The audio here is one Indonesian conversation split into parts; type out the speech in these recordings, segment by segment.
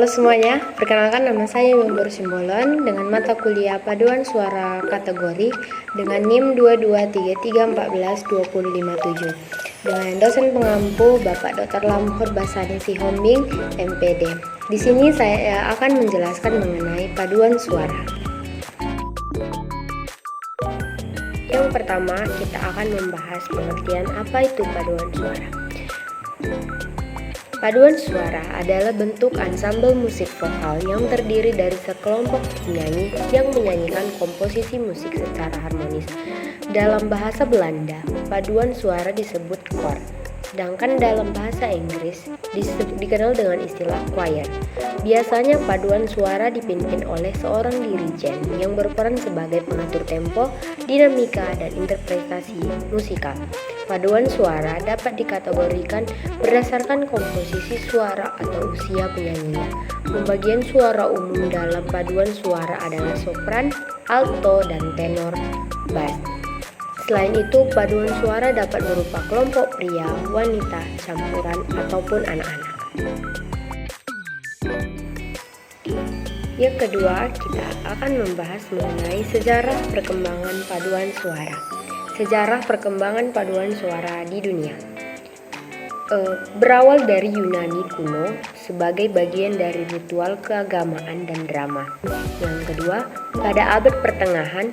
Halo semuanya, perkenalkan nama saya Mimbur Simbolon dengan mata kuliah Paduan Suara Kategori dengan NIM 2233142057 dengan dosen pengampu Bapak Dr. Lamhur Basani Sihombing, MPD. Di sini saya akan menjelaskan mengenai paduan suara. Yang pertama, kita akan membahas pengertian apa itu paduan suara. Paduan suara adalah bentuk ansambel musik vokal yang terdiri dari sekelompok penyanyi yang menyanyikan komposisi musik secara harmonis. Dalam bahasa Belanda, paduan suara disebut koor, sedangkan dalam bahasa Inggris dikenal dengan istilah choir. Biasanya paduan suara dipimpin oleh seorang dirijen yang berperan sebagai pengatur tempo, dinamika, dan interpretasi musikal. Paduan suara dapat dikategorikan berdasarkan komposisi suara atau usia penyanyinya. Pembagian suara umum dalam paduan suara adalah sopran, alto, dan tenor, bass. Selain itu, paduan suara dapat berupa kelompok pria, wanita, campuran, ataupun anak-anak. Yang kedua, kita akan membahas mengenai sejarah perkembangan paduan suara. Sejarah perkembangan paduan suara di dunia berawal dari Yunani kuno sebagai bagian dari ritual keagamaan dan drama. Yang kedua, pada abad pertengahan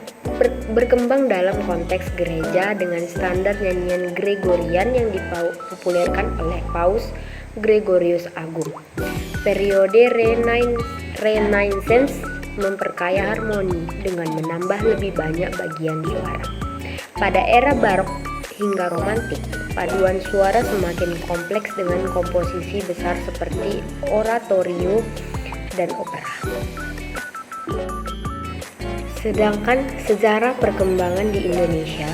berkembang dalam konteks gereja dengan standar nyanyian Gregorian yang dipopulerkan oleh Paus Gregorius Agung. Periode Renaissance memperkaya harmoni dengan menambah lebih banyak bagian suara. Pada era barok hingga romantik, paduan suara semakin kompleks dengan komposisi besar seperti oratorio dan opera. Sedangkan sejarah perkembangan di Indonesia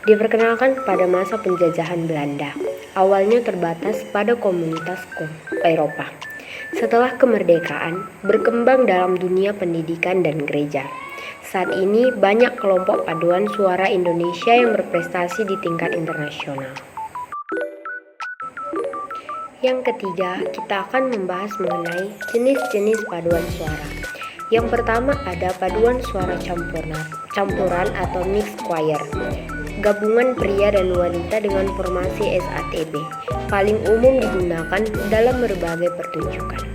diperkenalkan pada masa penjajahan Belanda. Awalnya terbatas pada komunitas Eropa. Setelah kemerdekaan, berkembang dalam dunia pendidikan dan gereja. Saat ini banyak kelompok paduan suara Indonesia yang berprestasi di tingkat internasional. Yang ketiga, kita akan membahas mengenai jenis-jenis paduan suara. Yang pertama ada paduan suara campuran atau mixed choir. Gabungan pria dan wanita dengan formasi SATB. Paling umum digunakan dalam berbagai pertunjukan.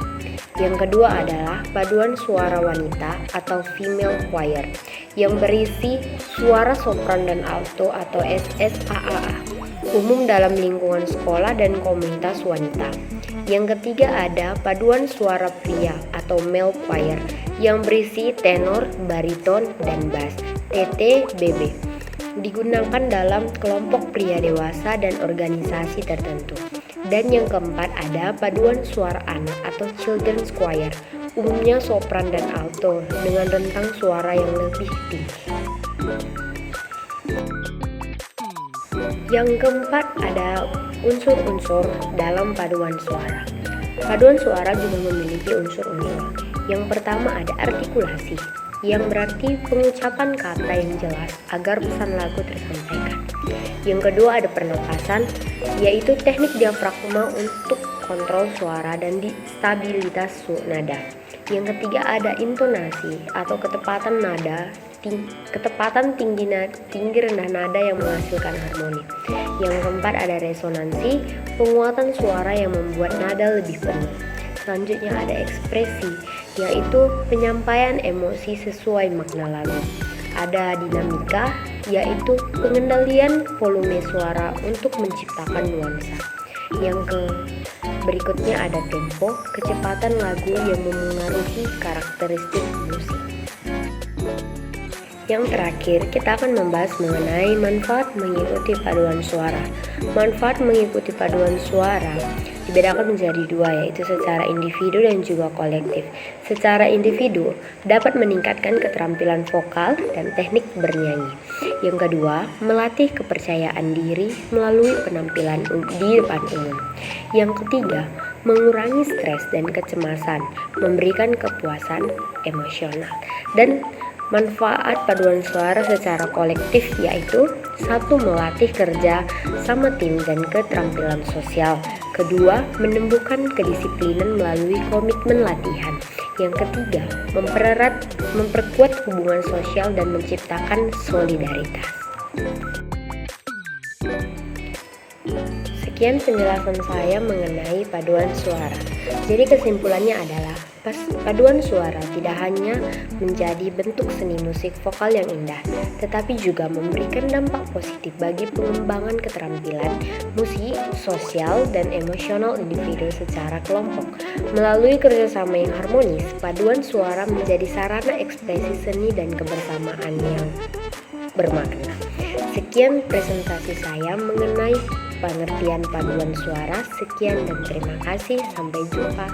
Yang kedua adalah paduan suara wanita atau female choir yang berisi suara sopran dan alto atau SSAAA, umum dalam lingkungan sekolah dan komunitas wanita. Yang ketiga ada paduan suara pria atau male choir yang berisi tenor, bariton, dan bass (TT-BB). Digunakan dalam kelompok pria dewasa dan organisasi tertentu. Dan yang keempat ada paduan suara anak atau children's choir, umumnya sopran dan alto dengan rentang suara yang lebih tinggi. Yang keempat ada unsur-unsur dalam paduan suara. Paduan suara juga memiliki unsur-unsur. Yang pertama ada artikulasi, yang berarti pengucapan kata yang jelas agar pesan lagu tersampaikan. Yang kedua ada pernapasan, yaitu teknik diafragma untuk kontrol suara dan stabilitas nada. Yang ketiga ada intonasi atau ketepatan nada, ketepatan tinggi rendah nada yang menghasilkan harmoni. Yang keempat ada resonansi, penguatan suara yang membuat nada lebih penuh. Selanjutnya ada ekspresi, yaitu penyampaian emosi sesuai makna lagu. Ada dinamika, yaitu pengendalian volume suara untuk menciptakan nuansa. Yang berikutnya ada tempo, kecepatan lagu yang memengaruhi karakteristik musik. Yang terakhir, kita akan membahas mengenai manfaat mengikuti paduan suara. Manfaat mengikuti paduan suara dibedakan menjadi dua, yaitu secara individu dan juga kolektif. Secara individu dapat meningkatkan keterampilan vokal dan teknik bernyanyi. Yang kedua, melatih kepercayaan diri melalui penampilan di depan umum. Yang ketiga, mengurangi stres dan kecemasan, memberikan kepuasan emosional. Dan manfaat paduan suara secara kolektif yaitu 1. Melatih kerja sama tim dan keterampilan sosial. Kedua, menumbuhkan kedisiplinan melalui komitmen latihan. Yang ketiga, memperkuat hubungan sosial dan menciptakan solidaritas. Sekian penjelasan saya mengenai paduan suara. Jadi kesimpulannya adalah paduan suara tidak hanya menjadi bentuk seni musik vokal yang indah, tetapi juga memberikan dampak positif bagi pengembangan keterampilan musik, sosial, dan emosional individu secara kelompok. Melalui kerjasama yang harmonis, paduan suara menjadi sarana ekspresi seni dan kebersamaan yang bermakna. Sekian presentasi saya mengenai pengertian paduan suara. Sekian dan terima kasih. Sampai jumpa.